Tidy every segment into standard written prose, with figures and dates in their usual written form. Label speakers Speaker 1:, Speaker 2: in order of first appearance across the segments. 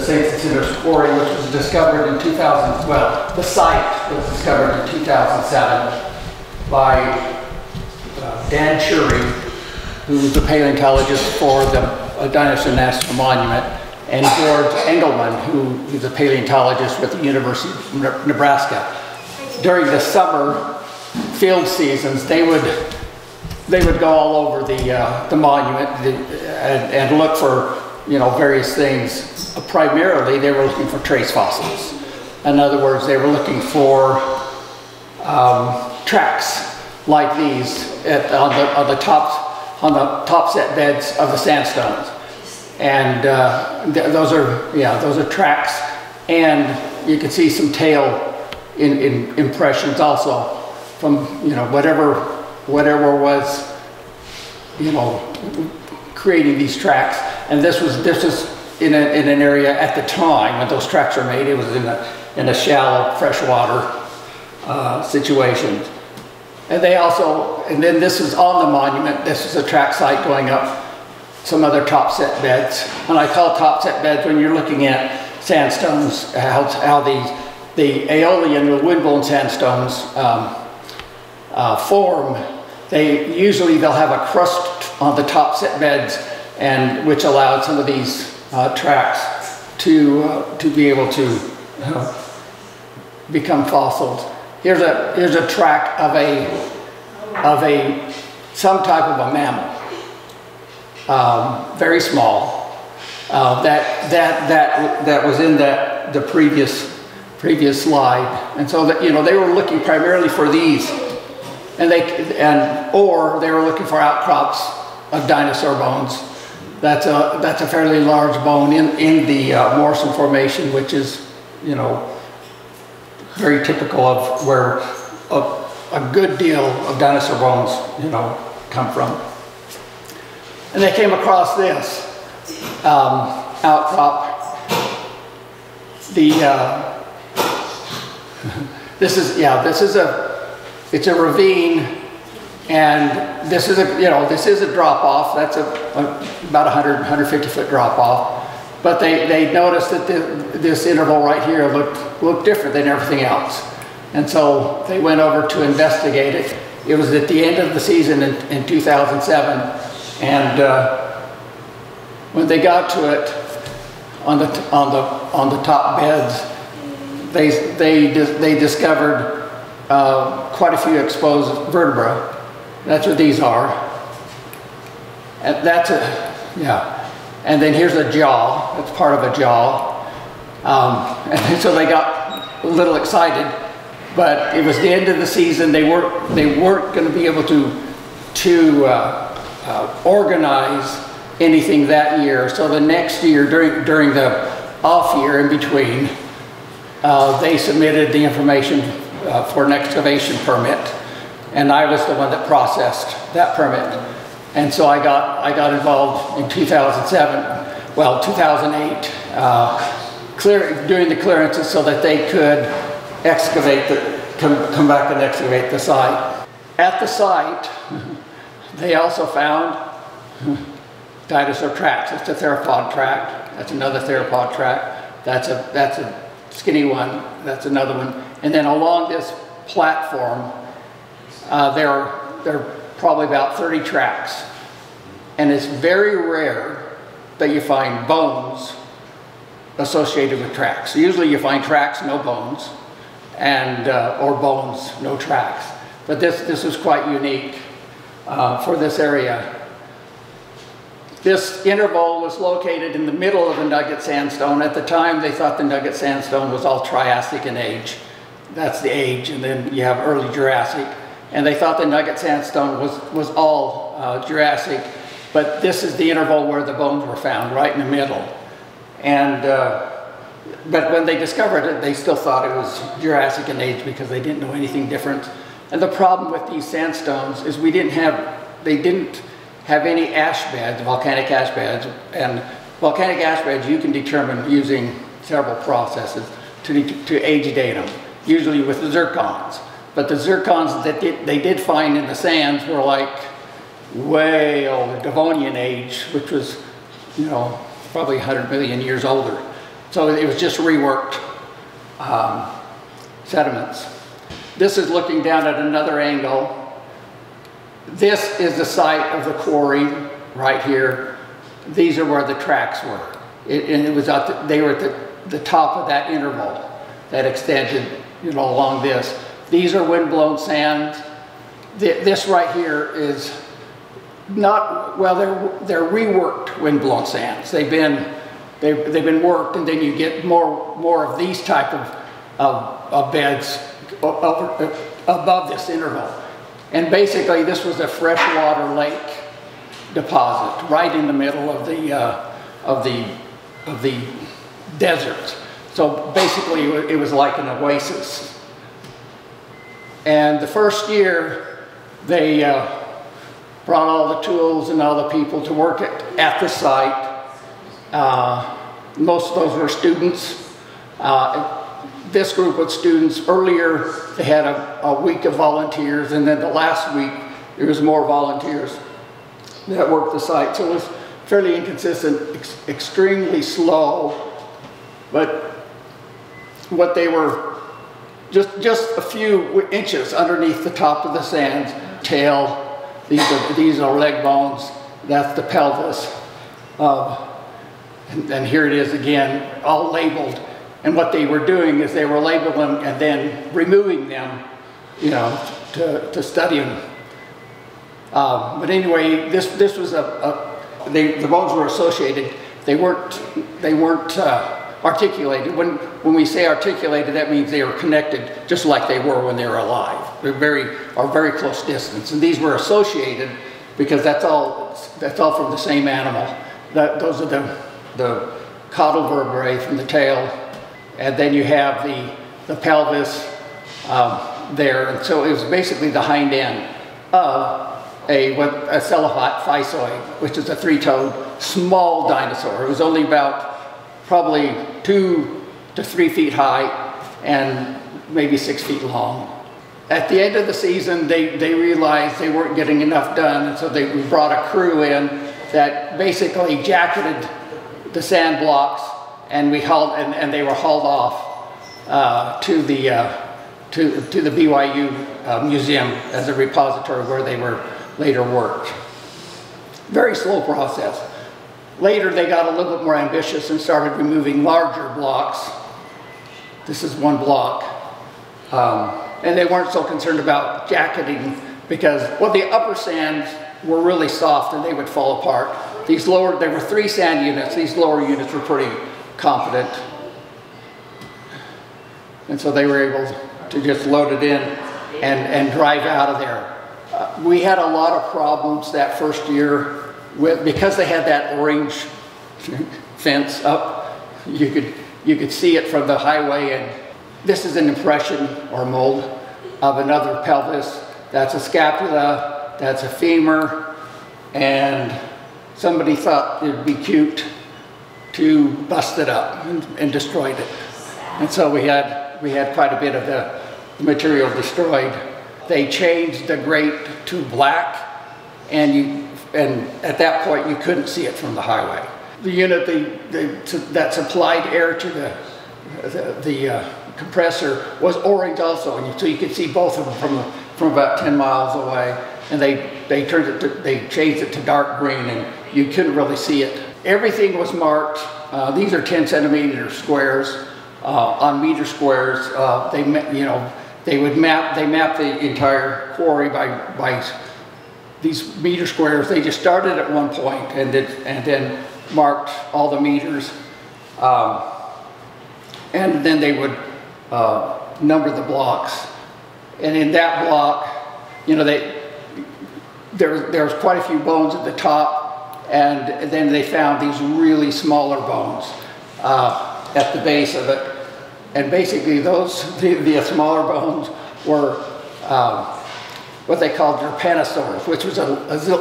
Speaker 1: St. Cecilia Quarry, which was discovered in 2000, well, the site was discovered in 2007 by Dan Shurey, who's the paleontologist for the Dinosaur National Monument, and George Engelman, who is a paleontologist with the University of Nebraska. During the summer field seasons, they would go all over the monument and look for, you know, various things. Primarily, they were looking for trace fossils. In other words, they were looking for tracks like these on the top set beds of the sandstones, and those are tracks, and you can see some tail in impressions also from, you know, whatever was, you know, creating these tracks. And this was in an area at the time when those tracks were made. It was in a shallow freshwater situation. And then this was on the monument. This was a track site going up some other top set beds. And I call top set beds when you're looking at sandstones, how the aeolian or windblown sandstones form. They'll have a crust on the top set beds, and which allowed some of these tracks to be able to become fossils. Here's a track of some type of a mammal, very small. That was in the previous slide, and so that, you know, they were looking primarily for these, or they were looking for outcrops of dinosaur bones. That's a fairly large bone in the Morrison Formation, which is, you know, very typical of where a good deal of dinosaur bones, you know, come from. And they came across this outcrop. It's a ravine, and this is a drop off. That's about 150 foot drop off. But they noticed that this interval right here looked different than everything else. And so they went over to investigate it. It was at the end of the season in 2007. And when they got to it, on the top beds, they discovered quite a few exposed vertebrae. That's what these are. And and then here's a jaw. That's part of a jaw. And so they got a little excited, but it was the end of the season. They weren't going to be able to organize anything that year. So the next year, during the off year in between, they submitted the information for an excavation permit, and I was the one that processed that permit. And so I got involved in 2008, doing the clearances so that they could come back and excavate the site. At the site, they also found dinosaur tracks. That's a theropod track. That's another theropod track. That's a skinny one. That's another one. And then along this platform, there are probably about 30 tracks. And it's very rare that you find bones associated with tracks. Usually you find tracks, no bones, and or bones, no tracks. But this is quite unique for this area. This interval was located in the middle of the nugget sandstone. At the time, they thought the nugget sandstone was all Triassic in age. That's the age, and then you have early Jurassic. And they thought the nugget sandstone was all Jurassic, but this is the interval where the bones were found, right in the middle. And but when they discovered it, they still thought it was Jurassic in age because they didn't know anything different. And the problem with these sandstones is they didn't have any ash beds, volcanic ash beds. And volcanic ash beds you can determine using several processes to age date them, usually with the zircons. But the zircons that they did find in the sands were like way old, Devonian age, which was, you know, probably 100 million years older. So it was just reworked sediments. This is looking down at another angle. This is the site of the quarry right here. These are where the tracks were. And it was they were at the top of that interval that extended, along this. These are wind-blown sands. This right here is not, well, they're reworked wind-blown sands. They've been worked, and then you get more of these type of beds above this interval. And basically, this was a freshwater lake deposit right in the middle of the desert. So basically, it was like an oasis. And the first year, they brought all the tools and all the people to work at the site. Most of those were students. This group of students, earlier they had a week of volunteers, and then the last week there was more volunteers that worked the site. So it was fairly inconsistent, extremely slow, but what they were just a few inches underneath the top of the sands. Tail, these are leg bones, that's the pelvis, and here it is again, all labeled. And what they were doing is they were labeling them and then removing them, to study them. But anyway, this was the bones were associated. They weren't articulated. When we say articulated, that means they were connected, just like they were when they were alive. They're very close distance. And these were associated because that's all from the same animal. Those are the caudal vertebrae from the tail. And then you have the pelvis there, and so it was basically the hind end of a Caelestiventus, which is a three-toed small dinosaur. It was only about probably 2 to 3 feet high and maybe 6 feet long. At the end of the season, they realized they weren't getting enough done, and so we brought a crew in that basically jacketed the sand blocks. And they were hauled off to the BYU museum as a repository where they were later worked. Very slow process. Later, they got a little bit more ambitious and started removing larger blocks. This is one block, and they weren't so concerned about jacketing because, well, the upper sands were really soft and they would fall apart. There were 3 sand units. These lower units were pretty competent, and so they were able to just load it in and drive out of there. We had a lot of problems that first year because they had that orange fence up. You could see it from the highway, and this is an impression or mold of another pelvis. That's a scapula, that's a femur, and somebody thought it'd be cute to bust it up and destroyed it. And so we had quite a bit of the material destroyed. They changed the grate to black, and at that point you couldn't see it from the highway. The unit that supplied air to the compressor was orange also, and so you could see both of them from about 10 miles away. And they changed it to dark green, and you couldn't really see it. Everything was marked. These are 10 centimeter squares. On meter squares, they mapped the entire quarry by these meter squares. They just started at one point and then marked all the meters, and then they would number the blocks. And in that block, there was quite a few bones at the top. And then they found these really smaller bones at the base of it. And basically the smaller bones were what they called dinosaurs, which was a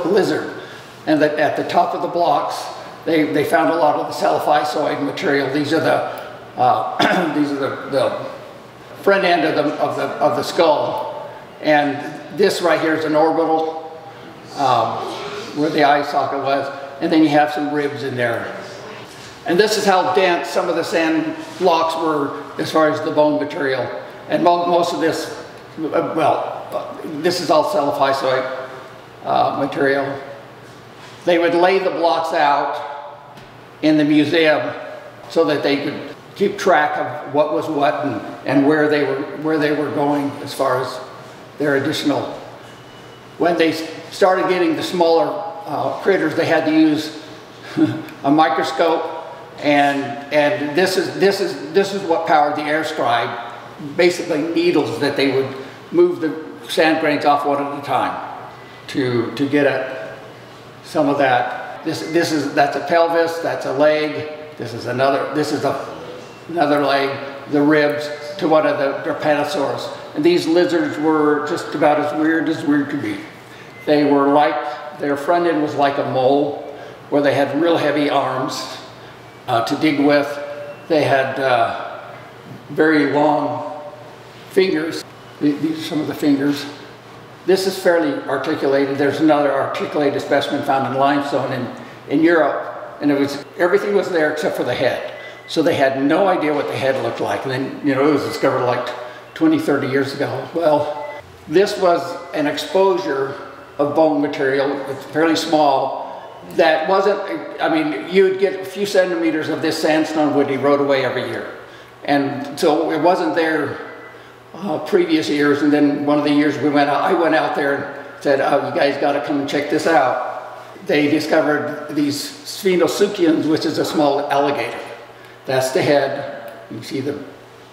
Speaker 1: lizard. And at the top of the blocks, they found a lot of the salaphysoid material. These are the front end of the skull. And this right here is an orbital, where the eye socket was, and then you have some ribs in there. And this is how dense some of the sand blocks were as far as the bone material. And most of this, this is all silicified material. They would lay the blocks out in the museum so that they could keep track of what was what and where they were going as far as their additional. When they started getting the smaller critters, they had to use a microscope, and this is what powered the air scribe. Basically needles that they would move the sand grains off one at a time to get at some of that. That's a pelvis, that's a leg, this is another leg, the ribs to one of the pterosaurs. And these lizards were just about as weird could be. They were like, their front end was like a mole, where they had real heavy arms to dig with. They had very long fingers. These are some of the fingers. This is fairly articulated. There's another articulated specimen found in limestone in Europe, and everything was there except for the head. So they had no idea what the head looked like. And then, it was discovered like 20, 30 years ago. Well, this was an exposure of bone material. It's fairly small. That wasn't, you would get a few centimeters of this sandstone would erode away every year. And so it wasn't there previous years, and then one of the years I went out there and said, oh, you guys got to come and check this out. They discovered these Sphenoceuchians, which is a small alligator. That's the head. You see the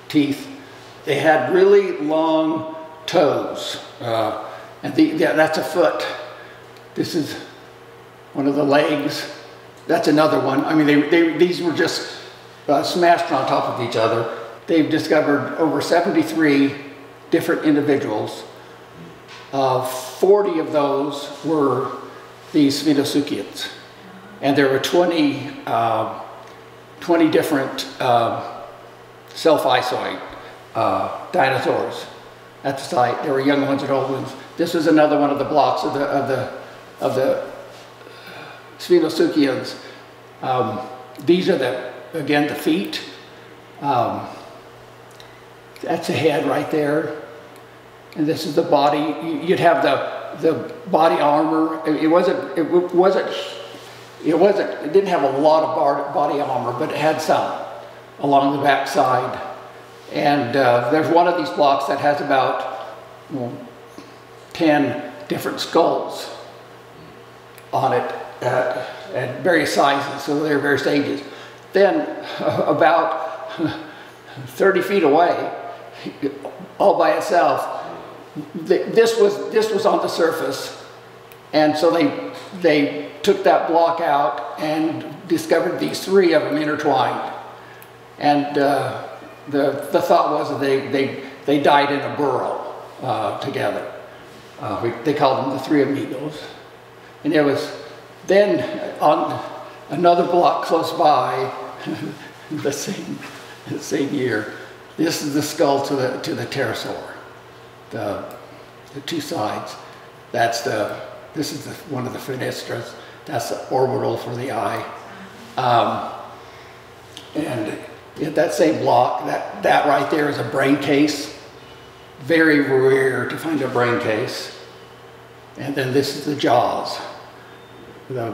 Speaker 1: teeth. They had really long toes, and that's a foot. This is one of the legs. That's another one. These were just smashed on top of each other. They've discovered over 73 different individuals. 40 of those were these Sphenoceuchians. And there were 20 different self-isoid dinosaurs at the site. There were young ones and old ones. This is another one of the blocks of the Sphenoceuchians. These are again the feet. That's the head right there, and this is the body. You'd have the body armor. It didn't have a lot of body armor, but it had some along the back side. And there's one of these blocks that has about 10 different skulls on it at various sizes, so they're various ages. Then about 30 feet away, all by itself, this was on the surface, and so they took that block out and discovered these 3 of them intertwined. And the thought was that they died in a burrow together. They called them the 3 amigos. And it was then on another block close by, the same year. This is the skull to the pterosaur, the 2 sides. This is one of the fenestras. That's the orbital for the eye. And that same block, that right there is a brain case. Very rare to find a brain case. And then this is the jaws, the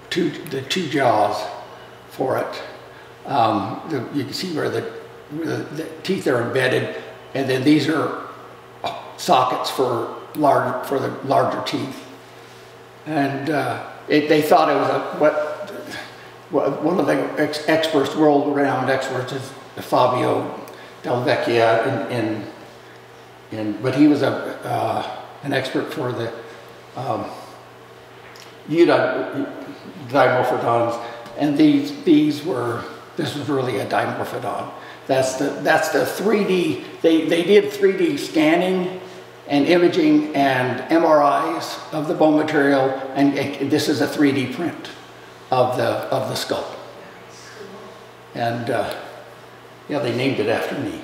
Speaker 1: two jaws for it. You can see where the teeth are embedded, and then these are sockets for the larger teeth. And they thought it was one of the experts, world-renowned experts, is Fabio Del Vecchia, but he was an expert for the dimorphodons, and this was really a dimorphodon. That's the 3D. They did 3D scanning and imaging and MRIs of the bone material, and this is a 3D print of the skull. And yeah, they named it after me.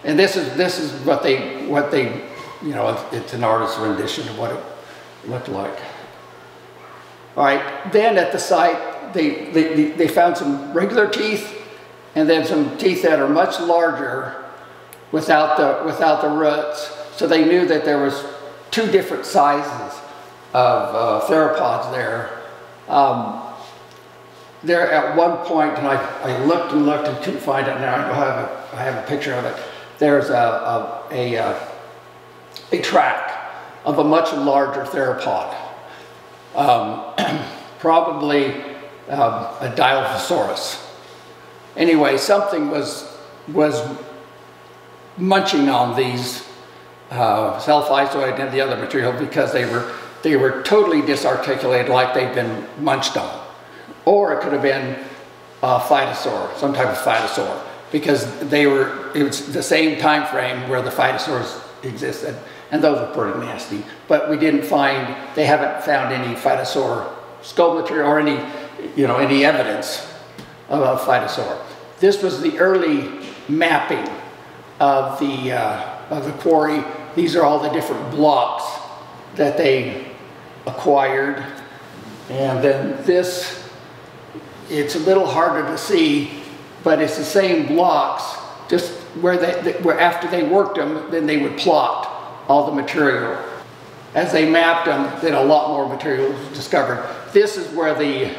Speaker 1: And this is what they it's an artist's rendition of what it looked like. All right, then at the site they found some regular teeth and then some teeth that are much larger without the roots. So they knew that there was two different sizes of theropods there. There at one point, and I looked and looked and couldn't find it now. I have a picture of it. There's a track of a much larger theropod, probably a Dilophosaurus. Anyway, something was munching on these self-isoid and the other material because they were totally disarticulated, like they'd been munched on. Or it could have been a phytosaur, some type of phytosaur, because it was the same time frame where the phytosaurs existed, and those were pretty nasty. But they haven't found any phytosaur skull material or any evidence of a phytosaur. This was the early mapping of the quarry. These are all the different blocks that they acquired, and then this. It's a little harder to see, but it's the same blocks, just where after they worked them, then they would plot all the material. As they mapped them, then a lot more material was discovered. This is where the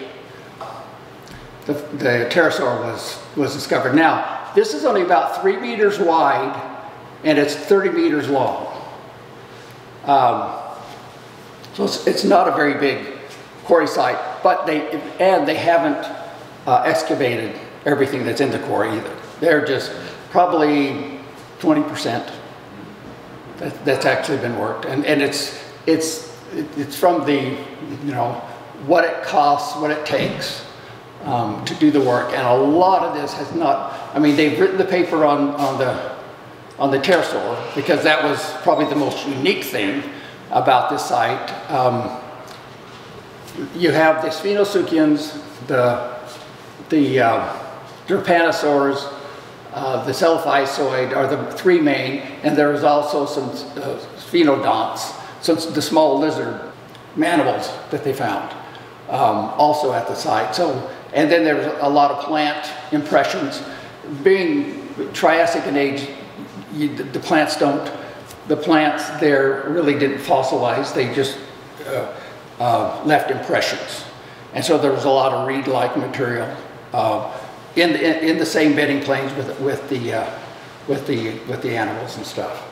Speaker 1: pterosaur was discovered. Now, this is only about 3 meters wide, and it's 30 meters long. So it's not a very big quarry site, but they haven't excavated everything that's in the quarry either. They're just probably 20% that's actually been worked, and it's from the what it costs, what it takes to do the work, and a lot of this has not. I mean, they've written the paper on the pterosaur because that was probably the most unique thing about this site. You have the Sphenusuchians, the Trypanosaurs, the self-isoid are the three main, and there is also some sphenodonts, the small lizard mammals that they found also at the site. So, and then there was a lot of plant impressions. Being Triassic in age, the plants there really didn't fossilize. They just left impressions, and so there was a lot of reed-like material in the same bedding planes with the animals and stuff.